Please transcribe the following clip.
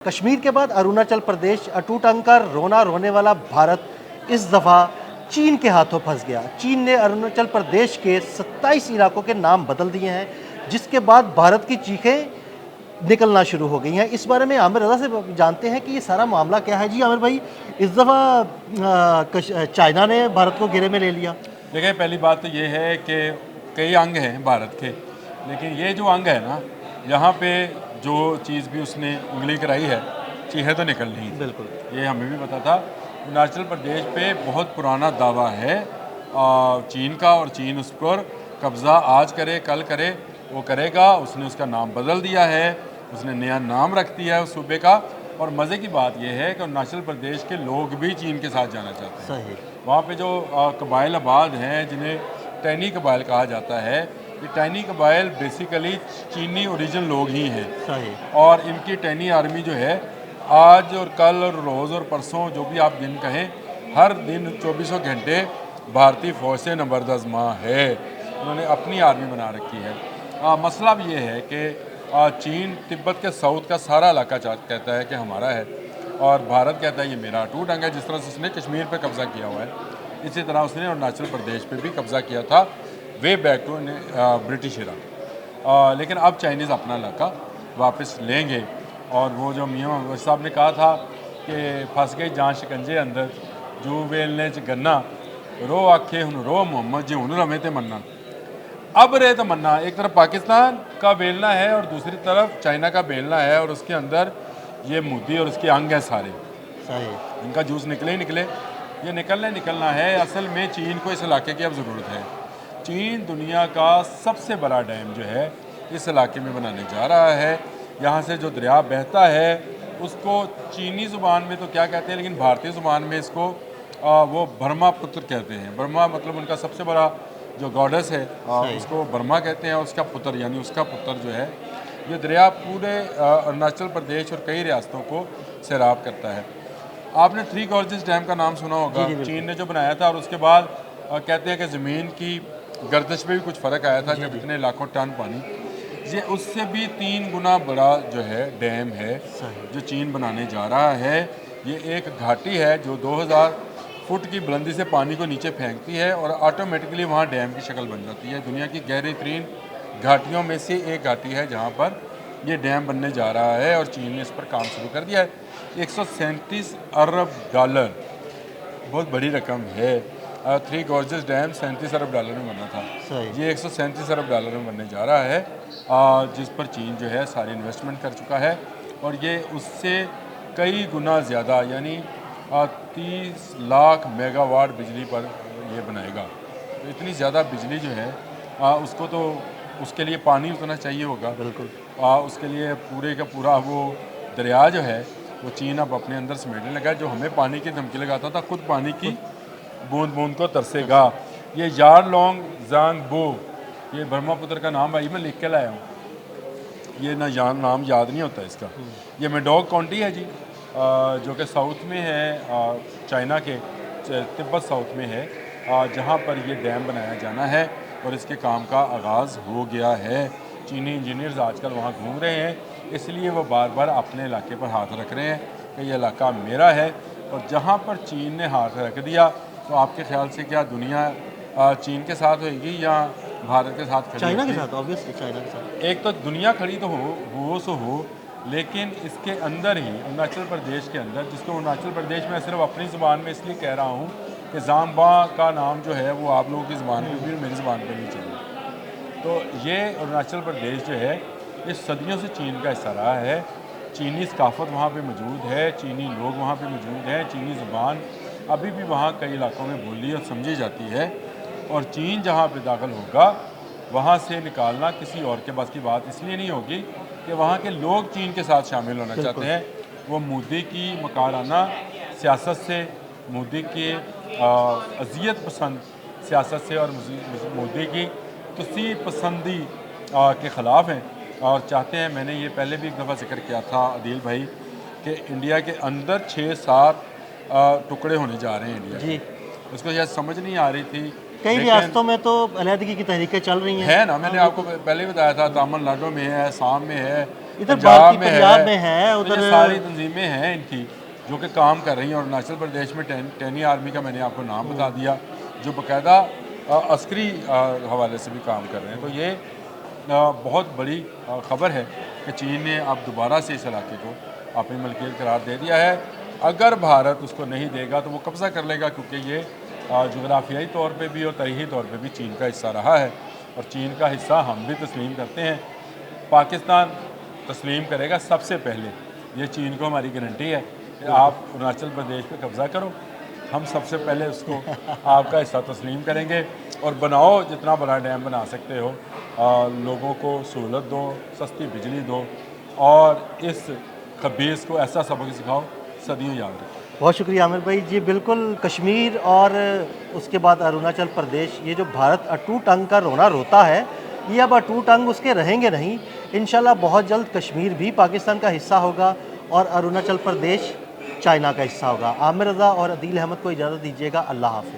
कश्मीर के बाद अरुणाचल प्रदेश अटूट अंक का रोना रोने वाला भारत इस दफ़ा चीन के हाथों फंस गया। चीन ने अरुणाचल प्रदेश के 27 इलाकों के नाम बदल दिए हैं, जिसके बाद भारत की चीखें निकलना शुरू हो गई हैं। इस बारे में आमिर रज़ा से जानते हैं कि ये सारा मामला क्या है। जी आमिर भाई, इस दफ़ा चाइना ने भारत को घेरे में ले लिया। देखिए, पहली बात तो ये है कि कई अंग हैं भारत के, लेकिन ये जो अंग है ना, यहाँ पे जो चीज़ भी उसने उंगली कराई है, चीखें तो निकल रही। बिल्कुल, ये हमें भी पता था। अरुणाचल प्रदेश पे बहुत पुराना दावा है चीन का, और चीन उस पर कब्ज़ा आज करे कल करे वो करेगा। उसने उसका नाम बदल दिया है, उसने नया नाम रख दिया है उस सूबे का। और मज़े की बात यह है कि अरुणाचल प्रदेश के लोग भी चीन के साथ जाना चाहते हैं। सही। वहाँ पे जो कबाइल आबाद हैं, जिन्हें टैनी कबाइल कहा जाता है, ये टैनी कबाइल बेसिकली चीनी ओरिजिन लोग ही हैं। सही। और इनकी टैनी आर्मी जो है, आज और कल और रोज़ और परसों जो भी आप दिन कहें, हर दिन 24 घंटे भारतीय फ़ौज से नबरदज़मा है। उन्होंने अपनी आर्मी बना रखी है। मसला भी ये है कि चीन तिब्बत के साउथ का सारा इलाका कहता है कि हमारा है, और भारत कहता है ये मेरा अटूट अंग है। जिस तरह से उसने कश्मीर पे कब्ज़ा किया हुआ है, इसी तरह उसने अरुणाचल प्रदेश पे भी कब्ज़ा किया था वे बैक टू ब्रिटिश इरा। लेकिन अब चाइनीज़ अपना इलाका वापस लेंगे। और वो जो मियाँ मोहम्मद साहब ने कहा था कि फंस गई जान शिकंजे अंदर, जू वेलने च गन्ना रो आखे हुन रो मोहम्मद जी हुन रमे ते मन्ना। अब रहे तमन्ना, एक तरफ पाकिस्तान का बेलना है और दूसरी तरफ चाइना का बेलना है, और उसके अंदर ये मोदी और उसके अंग हैं सारे। सही। इनका जूस निकले ही निकले, ये निकलना है। असल में चीन को इस इलाके की अब ज़रूरत है। चीन दुनिया का सबसे बड़ा डैम जो है इस इलाके में बनाने जा रहा है। यहाँ से जो दरिया बहता है उसको चीनी ज़ुबान में तो क्या कहते हैं, लेकिन भारतीय ज़ुबान में इसको वो ब्रह्मा पुत्र कहते हैं। ब्रह्मा मतलब उनका सबसे बड़ा जो गॉडेस है, उसको ब्रह्मा कहते हैं। उसका पुत्र यानी उसका पुत्र जो है, ये दरिया पूरे अरुणाचल प्रदेश और कई रियासतों को सैराब करता है। आपने थ्री गॉर्जेस डैम का नाम सुना होगा, चीन ने जो बनाया था। और उसके बाद कहते हैं कि ज़मीन की गर्दिश में भी कुछ फ़र्क आया था, जब इतने लाखों टन पानी, ये उससे भी 3 गुना बड़ा जो है डैम है जो चीन बनाने जा रहा है। ये एक घाटी है जो 2000 फुट की बुलंदी से पानी को नीचे फेंकती है और ऑटोमेटिकली वहाँ डैम की शक्ल बन जाती है। दुनिया की गहरी तरीन घाटियों में से एक घाटी है जहाँ पर ये डैम बनने जा रहा है, और चीन ने इस पर काम शुरू कर दिया है। 137 अरब डॉलर, बहुत बड़ी रकम है। थ्री गॉर्जेस डैम 37 अरब डॉलर में बना था। ये 137 अरब डॉलर में बनने जा रहा है, जिस पर चीन जो है सारी इन्वेस्टमेंट कर चुका है। और ये उससे कई गुना ज़्यादा यानी 30 लाख मेगावाट बिजली पर ये बनाएगा। तो इतनी ज़्यादा बिजली जो है उसको तो उसके लिए पानी उतना चाहिए होगा। बिल्कुल। उसके लिए पूरे का पूरा वो दरिया जो है वो चीन अब अपने अंदर समेटने लगा। जो हमें पानी की धमकी लगाता था, खुद पानी की बूंद बूंद को तरसेगा। ये यार लॉन्ग जांग बो, ये ब्रह्मपुत्र का नाम भाई मैं लिख के लाया हूँ, ये नाम याद नहीं होता इसका। ये मेडोक काउंटी है जी, जो कि साउथ में है, चाइना के तिब्बत साउथ में है, जहाँ पर ये डैम बनाया जाना है और इसके काम का आगाज़ हो गया है। चीनी इंजीनियर्स आजकल वहाँ घूम रहे हैं, इसलिए वो बार बार अपने इलाके पर हाथ रख रहे हैं कि ये इलाका मेरा है। और जहाँ पर चीन ने हाथ रख दिया, तो आपके ख्याल से क्या दुनिया चीन के साथ होगी या भारत के साथ खड़ी चाइना के होगी? साथ, ऑब्वियसली चाइना के साथ। एक तो दुनिया खड़ी तो हो, लेकिन इसके अंदर ही अरुणाचल प्रदेश के अंदर, जिसको अरुणाचल प्रदेश में सिर्फ अपनी ज़ुबान में इसलिए कह रहा हूँ कि जाम्बा का नाम जो है वो आप लोगों की ज़ुबान पर भी मेरी ज़ुबान पर नहीं चले। तो ये अरुणाचल प्रदेश जो है ये सदियों से चीन का हिस्सा रहा है। चीनी सकाफत वहाँ पे मौजूद है, चीनी लोग वहाँ पे मौजूद हैं, चीनी ज़ुबान अभी भी वहाँ कई इलाकों में बोली और समझी जाती है। और चीन जहाँ पे दाखिल होगा, वहाँ से निकालना किसी और के बस की बात इसलिए नहीं होगी कि वहाँ के लोग चीन के साथ शामिल होना चाहते हैं। वो मोदी की मकाराना सियासत से, मोदी के अज़ियत पसंद सियासत से और मोदी की तुसी पसंदी के ख़िलाफ़ हैं, और चाहते हैं, मैंने ये पहले भी एक दफ़ा जिक्र किया था आदिल भाई, कि इंडिया के अंदर 6-7 टुकड़े होने जा रहे हैं इंडिया जी। उसको शायद समझ नहीं आ रही थी। कई रियासतों में तो अलहदगी की तहरीकें चल रही हैं। है ना, मैंने आपको पहले ही बताया था, तमिलनाडु में है, असम में है, इधर पंजाब भारतीय में पंजाब है, में है, तो उधर ये सारी तंजीमें हैं इनकी जो कि काम कर रही हैं। और अरुणाचल प्रदेश में टेनी आर्मी का मैंने आपको नाम बता दिया, जो बाकायदा अस्करी हवाले से भी काम कर रहे हैं। तो ये बहुत बड़ी ख़बर है कि चीन ने अब दोबारा से इस इलाके को अपनी मलकियत करार दे दिया है। अगर भारत उसको नहीं देगा तो वो कब्ज़ा कर लेगा, क्योंकि ये जोग्राफियाई तौर पे भी और तारीख़ी तौर पे भी चीन का हिस्सा रहा है और चीन का हिस्सा हम भी तस्लीम करते हैं। पाकिस्तान तस्लीम करेगा सबसे पहले, ये चीन को हमारी गारंटी है कि आप अरुणाचल प्रदेश पे कब्ज़ा करो, हम सबसे पहले उसको आपका हिस्सा तस्लीम करेंगे और बनाओ जितना बड़ा डैम बना सकते हो, लोगों को सहूलत दो, सस्ती बिजली दो और इस खबीस को ऐसा सबक सिखाओ सदियों याद रखो। बहुत शुक्रिया आमिर भाई जी। बिल्कुल, कश्मीर और उसके बाद अरुणाचल प्रदेश, ये जो भारत अटूट अंग का रोना रोता है, ये अब अटूट अंग उसके रहेंगे नहीं। इंशाल्लाह बहुत जल्द कश्मीर भी पाकिस्तान का हिस्सा होगा और अरुणाचल प्रदेश चाइना का हिस्सा होगा। आमिर रज़ा और अदील अहमद को इजाज़त दीजिएगा। अल्लाह हाफ़िज़।